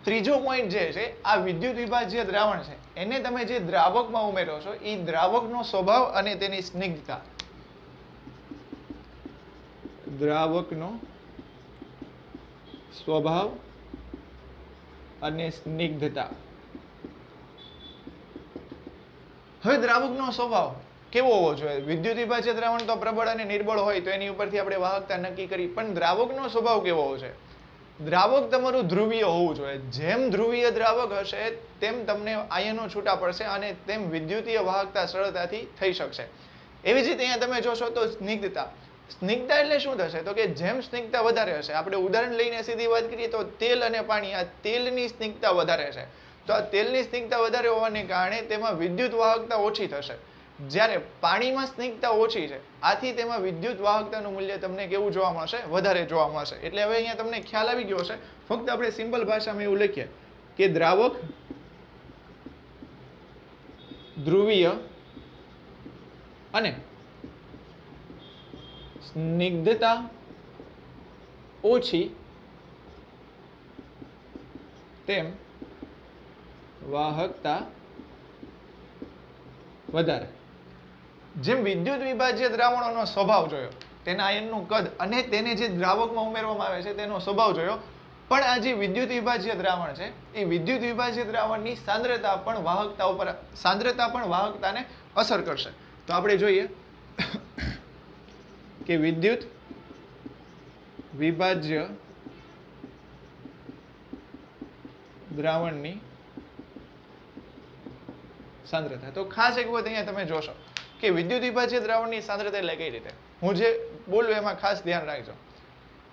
ત્રીજો પોઈન્ટ જે છે, આ વિદ્યુત વિભાજ્ય દ્રાવણ છે એને તમે જે દ્રાવકમાં ઉમેરો છો એ દ્રાવકનો સ્વભાવ અને તેની સ્નિગ્ધતા. દ્રાવકનો સ્વભાવ અને સ્નિગ્ધતા. હવે દ્રાવકનો સ્વભાવ કેવો હોવો જોઈએ? વિદ્યુત વિભાજ્ય દ્રાવણ તો પ્રબળ અને નિર્બળ હોય તો એની ઉપરથી આપણે વાહકતા નક્કી કરી, પણ દ્રાવકનો સ્વભાવ કેવો હોવો જોઈએ? દ્રાવક તમારું ધ્રુવીય હોવું જોઈએ. જેમ ધ્રુવીય દ્રાવક હશે તેમ તમને આયનો છૂટા પડશે અને તેમ વિદ્યુતીય વાહકતા સરળતાથી થઈ શકશે. એવી જ રીતે અહીંયા તમે જોશો તો સ્નિગ્ધતા. સ્નિગ્ધતા એટલે શું થશે? તો કે જેમ સ્નિગ્ધતા વધારે હશે, આપણે ઉદાહરણ લઈને સીધી વાત કરીએ તો તેલ અને પાણી, આ તેલની સ્નિગ્ધતા વધારે છે. તો આ તેલની સ્નિગ્ધતા વધારે હોવાને કારણે તેમાં વિદ્યુત વાહકતા ઓછી થશે. જ્યારે પાણીમાં સ્નિગ્ધતા ઓછી છે, આથી તેમાં વિદ્યુત વાહકતાનું મૂલ્ય તમને કેવું જોવા મળશે? વધારે જોવા મળશે. એટલે હવે અહીંયા તમને ખ્યાલ આવી ગયો હશે. ફક્ત આપણે સિમ્પલ ભાષામાં એવું લખીએ કે દ્રાવક ધ્રુવીય અને સ્નિગ્ધતા ઓછી, તેમ વાહકતા વધારે. જેમ વિદ્યુત વિભાજ્ય દ્રાવણોનો સ્વભાવ જોયો, તેના આયનનું કદ અને તેને જે દ્રાવકમાં ઉમેરવામાં આવે છે તેનો સ્વભાવ જોયો, પણ આ જે વિદ્યુત વિભાજ્ય દ્રાવણ છે એ વિદ્યુત વિભાજ્ય દ્રાવણની સાંદ્રતા પણ વાહકતાને અસર કરશે. તો આપણે જોઈએ કે વિદ્યુત વિભાજ્ય દ્રાવણની સાંદ્રતા. તો ખાસ એક વખત અહીંયા તમે જોશો કે વિદ્યુત વિભાજ્ય દ્રાવણની સાંદ્રતા એટલે કઈ રીતે, હું જે બોલું એમાં ખાસ ધ્યાન રાખજો.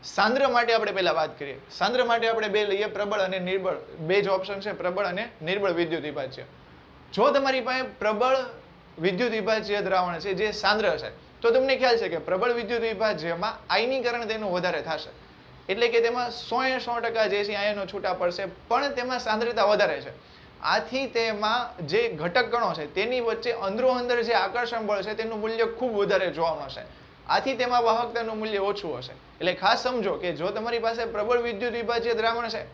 સાંદ્ર માટે આપણે પહેલા વાત કરીએ. સાંદ્ર માટે આપણે બે લઈએ, પ્રબળ અને નિર્બળ. બે જ ઓપ્શન છે, પ્રબળ અને નિર્બળ વિદ્યુત વિભાજ્ય. જો તમારી પાસે પ્રબળ વિદ્યુત વિભાજ્ય દ્રાવણ છે જે સાંદ્ર છે, તો તમને ખ્યાલ છે કે પ્રબળ વિદ્યુત વિભાજ્યમાં આયનીકરણ તેનું વધારે થશે. એટલે કે તેમાં 100% જે છે આયનો છૂટા પડશે, પણ તેમાં સાંદ્રતા વધારે છે. આથી તેમાં જે ઘટક કણો છે તેની વચ્ચે અંદરો અંદર જે આકર્ષણ બળ છે તેનું મૂલ્ય ખૂબ વધારે જોવા મળશે. આથી તેમાં વાહકતાનું મૂલ્ય ઓછું હશે. એટલે ખાસ સમજો કે જો તમારી પાસે પ્રબળ વિદ્યુત વિભાજ્ય દ્રાવણ છે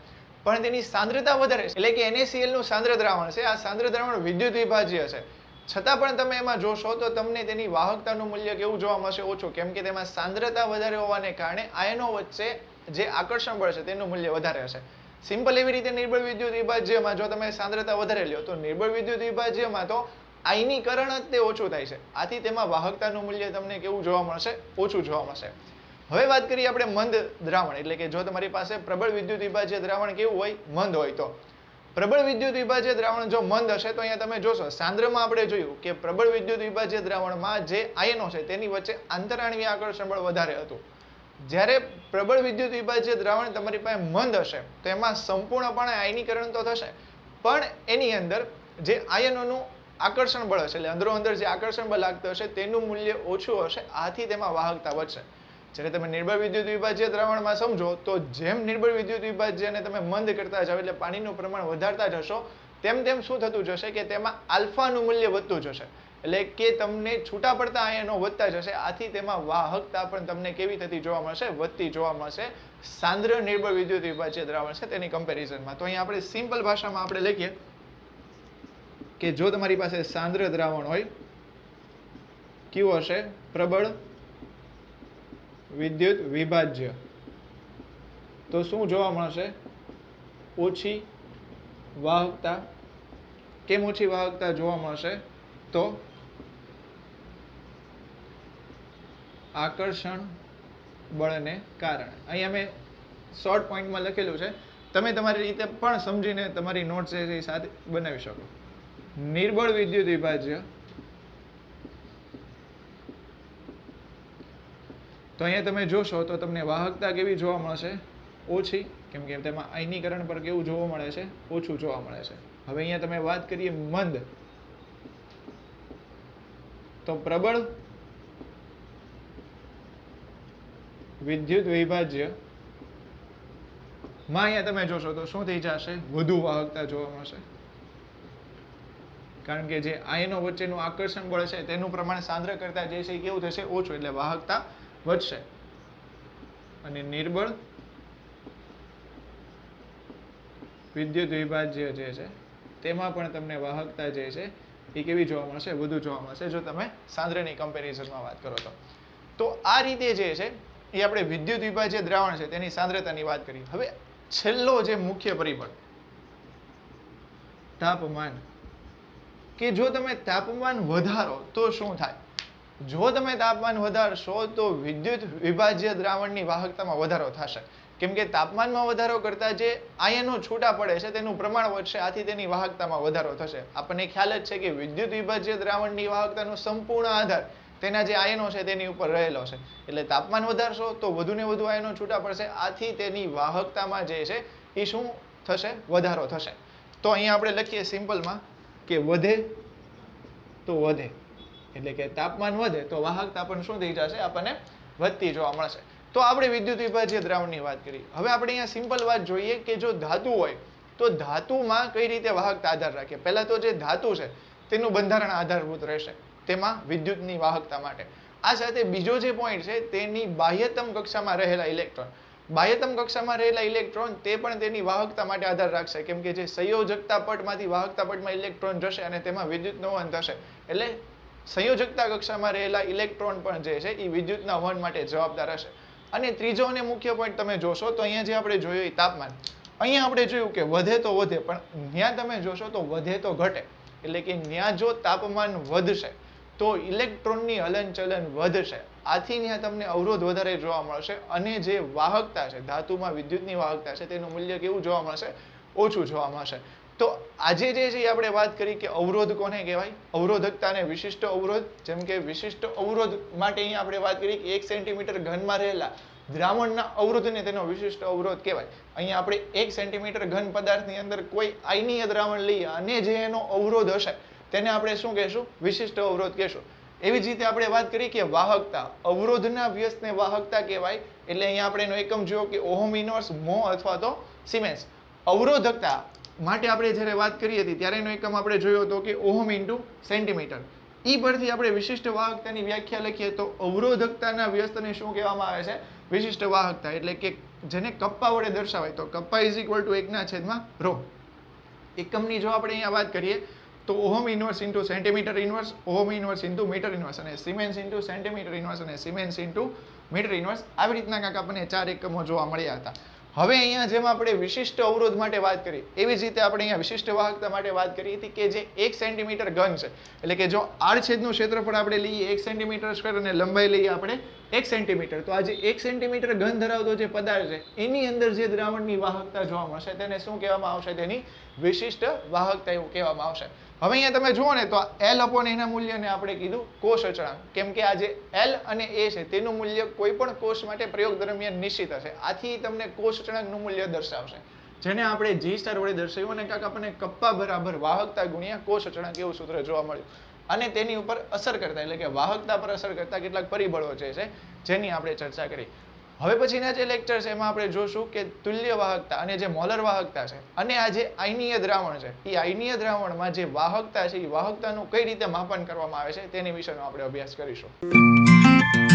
પણ તેની સાંદ્રતા વધારે છે, એટલે કે NaCl નું સાંદ્ર દ્રાવણ છે, આ સાંદ્ર દ્રાવણ વિદ્યુત વિભાજ્ય છે, છતાં પણ તમે એમાં જોશો તો તમને તેની વાહકતાનું મૂલ્ય કેવું જોવા મળશે? ઓછું. કેમ કે તેમાં સાંદ્રતા વધારે હોવાને કારણે આયનો વચ્ચે જે આકર્ષણ બળ છે તેનું મૂલ્ય વધારે હશે. સિમ્પલ એવી રીતે નિર્બળ વિદ્યુત વિભાજ્યમાં જો તમે સાંદ્રતા વધારે લ્યો તો નિર્બળ વિદ્યુત વિભાજ્યમાં તો આયનીકરણ જ તે ઓછું થાય છે. આથી તેમાં વાહકતાનું મૂલ્ય તમને કેવું જોવા મળશે? ઓછું જોવા મળશે. હવે વાત કરીએ આપણે મંદ દ્રાવણ, એટલે કે જો તમારી પાસે પ્રબળ વિદ્યુત વિભાજ્ય દ્રાવણ કેવું હોય? મંદ હોય. તો પ્રબળ વિદ્યુત વિભાજ્ય દ્રાવણ જો મંદ હશે તો અહીંયા તમે જોશો સાંદ્રમાં આપણે જોયું કે પ્રબળ વિદ્યુત વિભાજ્ય દ્રાવણમાં જે આયનો છે તેની વચ્ચે આંતરાણવીય આકર્ષણ બળ વધારે હતું. જ્યારે પ્રબળ વિદ્યુત વિભાજ્ય દ્રાવણ તમારી પાસે મંદ હશે તો એમાં સંપૂર્ણપણે આયનીકરણ તો થશે, પણ એની અંદર જે આયનોનું આકર્ષણ બળ હશે, એટલે અંદરો અંદર જે આકર્ષણ બળ લાગતું હશે તેનું મૂલ્ય ઓછું હશે, આથી તેમાં વાહકતા વધશે. જ્યારે તમે નિર્બળ વિદ્યુત વિભાજ્ય દ્રાવણમાં સમજો તો જેમ નિર્બળ વિદ્યુત વિભાજ્યને તમે મંદ કરતા જાવ એટલે પાણીનું પ્રમાણ વધારતા જશો તેમ તેમ શું થતું જશે કે તેમાં આલ્ફાનું મૂલ્ય વધતું જશે, એટલે કે તમને છૂટા પડતા આયનો વધતા જશે, આથી તેમાં વાહકતા પણ તમને કેવી થતી જોવા મળશે? વધતી જોવા મળશે. સાંદ્ર નિર્બળ વિદ્યુત વિભાજ્ય દ્રાવણ છે તેની કમ્પેરિઝનમાં. તો અહીંયા આપણે સિમ્પલ ભાષામાં આપણે લખીએ કે જો તમારી પાસે સાંદ્ર દ્રાવણ હોય, કેવું હશે? પ્રબળ વિદ્યુત વિભાજ્ય, તો શું જોવા મળશે? ઓછી વાહકતા. કેમ ઓછી વાહકતા જોવા મળશે? તો આકર્ષણ બળને કારણે. અહીંયા મેં શોર્ટ પોઈન્ટમાં લખેલું છે, તમે તમારી રીતે પણ સમજીને તમારી નોટ્સ છે એ સાથે બનાવી શકો. નિર્બળ વિદ્યુત વિભાજ્ય, તો અહીંયા તમે જોશો તો તમને વાહકતા કેવી જોવા મળશે? ઓછી, કેમ કે તેમાં આયનીકરણ પર કેવું જોવા મળે છે? ઓછું જોવા મળે છે. હવે અહીંયા તમે વાત કરીએ મંદ, તો પ્રબળ વિદ્યુત વિભાજ્ય માં અહીંયા તમે જોશો તો શું થઈ જશે? વધુ વાહકતા જોવા મળશે, કારણ કે જે આયનો વચ્ચેનું આકર્ષણ બળ છે તેનું પ્રમાણ સાંદ્ર કરતા જે છે એ કેવું થશે? ઓછું, એટલે વાહકતા વધશે. અને નિર્બળ વિદ્યુત વિભાજ્ય જે છે તેમાં પણ તમને વાહકતા જે છે એ કેવી જોવા મળશે? વધુ જોવા મળશે, જો તમે સાંદ્રની કમ્પેરિઝનમાં વાત કરો તો. તો આ રીતે જે છે એ આપણે વિદ્યુત વિભાજ્ય દ્રાવણ છે તેની સાંદ્રતાની વાત કરી. હવે છેલ્લો જે મુખ્ય પરિબળ, તાપમાન, કે જો તમે તાપમાન વધારો તો શું થાય? જો તમે તાપમાન વધારશો તો વિદ્યુત વિભાજ્ય દ્રાવણની વાહકતામાં વધારો થશે, કેમ કે તાપમાનમાં વધારો કરતા જે આયનો છૂટા પડે છે તેનું પ્રમાણ વધશે, આથી તેની વાહકતામાં વધારો થશે. આપણને ખ્યાલ જ છે કે વિદ્યુત વિભાજ્ય દ્રાવણની વાહકતાનો સંપૂર્ણ આધાર તેના જે આયનો છે તેની ઉપર રહેલો છે, એટલે તાપમાન વધારશો તો વધુ ને વધુ આયનો છૂટા પડશે, આથી તેની વાહકતામાં જે છે એ શું થશે? વધારો થશે. તો અહીંયા આપણે લખીએ સિમ્પલમાં કે વધે તો વધે, એટલે કે તાપમાન વધે તો વાહકતા પણ શું થઈ જશે? આપણને વધતી જોવા મળશે. તો આપણે વિદ્યુત વિભાજ્ય દ્રાવણની વાત કરી. હવે આપણે અહીંયા સિમ્પલ વાત જોઈએ કે જો ધાતુ હોય તો ધાતુમાં કઈ રીતે વાહકતા આધાર રાખે? પહેલા તો જે ધાતુ છે તેનું બંધારણ આધારભૂત રહેશે તેમાં વિદ્યુતની વાહકતા માટે. આ સાથે બીજો જે પોઈન્ટ છે તેની બાહ્યતમ કક્ષામાં રહેલા ઇલેક્ટ્રોન, બાહ્યતમ કક્ષામાં રહેલા ઇલેક્ટ્રોન તે પણ તેની વાહકતા માટે આધાર રાખશે, કેમ કે જે સંયોજકતા પટમાંથી વાહકતા પટમાં ઇલેક્ટ્રોન જશે અને તેમાં વિદ્યુતનું વહન થશે, એટલે સંયોજકતા કક્ષામાં રહેલા ઇલેક્ટ્રોન પણ જે છે એ વિદ્યુતના વહન માટે જવાબદાર હશે. અને ત્રીજો અને મુખ્ય પોઈન્ટ તમે જોશો તો અહીંયા જે આપણે જોયું એ તાપમાન, અહીંયા આપણે જોયું કે વધે તો વધે, પણ ત્યાં તમે જોશો તો વધે તો ઘટે, એટલે કે ત્યાં જો તાપમાન વધશે તો ઇલેક્ટ્રોનની હલનચલન વધશે, આથી ત્યાં તમને અવરોધ વધારે જોવા મળશે, અને જે વાહકતા છે ધાતુમાં વિદ્યુતની વાહકતા છે તેનું મૂલ્ય કેવું જોવા મળશે? ઓછું જોવા મળશે. તો આજે જે છે આપણે વાત કરી કે અવરોધ કોને કહેવાય? અવરોધકતા અને વિશિષ્ટ અવરોધ. જેમ કે વિશિષ્ટ અવરોધ માટે અહીંયા આપણે વાત કરી કે 1 સેન્ટીમીટર ઘનમાં રહેલા દ્રાવણના અવરોધને તેનો વિશિષ્ટ અવરોધ કહેવાય. અહીંયા આપણે 1 સેન્ટીમીટર ઘન પદાર્થની અંદર કોઈ આયનીય દ્રાવણ લઈએ અને જે એનો અવરોધ હશે તેને આપણે શું કહેશું? વિશિષ્ટ અવરોધ કહેશું. એવી જ રીતે આપણે વાત કરી કે વાહકતા, અવરોધના વ્યસ્તને વાહકતા કહેવાય, એટલે અહીંયા આપણે એનો એકમ જોયો કે ઓહમ ઇનવર્સ, મો અથવા તો સિમેન્સ. અવરોધકતા માટે આપણે જ્યારે વાત કરી હતી ત્યારે એનો એકમ આપણે જોયો હતો કે ઓહમ ઇન્ટુ સેન્ટીમીટર. એ પરથી આપણે વિશિષ્ટ વાહકતાની વ્યાખ્યા લખીએ તો અવરોધકતાના વ્યસ્તને શું કહેવામાં આવે છે? વિશિષ્ટ વાહકતા, એટલે કે જેને કપ્પા વડે દર્શાવાય તો કપ્પા ઇઝ ઇક્વલ ટુ 1/ρ. એકમની જો આપણે અહીંયા વાત કરીએ તો ohm inverse into centimetre inverse, ohm inverse into metre inverse, અને સિમેન્સ ઇન્ટુ સેન્ટીમીટર ઇનવર્સ, અને સિમેન્સ ઇન્ટુ મીટર ઇનવર્સ. આવી રીતના કાંઈક આપણને 4 એકમો જોવા મળ્યા હતા. હવે અહીંયા જેમ આપણે વિશિષ્ટ અવરોધ માટે વાત કરી એવી જ રીતે આપણે અહીંયા વિશિષ્ટ વાહકતા માટે વાત કરી હતી કે જે 1 સેન્ટીમીટર ઘન છે, એટલે કે જો આડછેદનું ક્ષેત્રફળ આપણે લઈએ 1 સેન્ટીમીટર સ્ક્વેર અને લંબાઈ લઈએ આપણે 1 સેન્ટીમીટર. તો આ જે 1 સેન્ટીમીટર ઘન ધરાવતો જે પદાર્થ છે એની અંદર જે દ્રાવણની વાહકતા જોવા મળશે તેને શું કહેવામાં આવશે? તેની વિશિષ્ટ વાહકતા એવું કહેવામાં આવશે. હવે અહીંયા તમે જુઓ ને તો L upon A ના મૂલ્યને આપણે કીધું કોષ અચળાંક, કેમ કે આ જે L અને A છે તેનું મૂલ્ય કોઈ પણ કોષ માટે પ્રયોગ દરમિયાન નિશ્ચિત હશે. આથી તમને કોષ અચળાંકનું મૂલ્ય દર્શાવશે, જેને આપણે G સ્ટાર વડે દર્શાવ્યું અને કાંક આપણને કપ્પા બરાબર વાહકતા ગુણ્યા કોષ અચળાંક એવું સૂત્ર જોવા મળ્યું. અને તેની ઉપર અસર કરતા એટલે કે વાહકતા પર અસર કરતા કેટલાક પરિબળો જે છે જેની આપણે ચર્ચા કરી. હવે પછીના જે લેક્ચર છે એમાં આપણે જોશું કે તુલ્ય વાહકતા અને જે મોલર વાહકતા છે અને આ જે આયનીય દ્રાવણ છે એ આયનીય દ્રાવણમાં જે વાહકતા છે એ વાહકતાનું કઈ રીતે માપન કરવામાં આવે છે તેની વિશેનો આપણે અભ્યાસ કરીશું.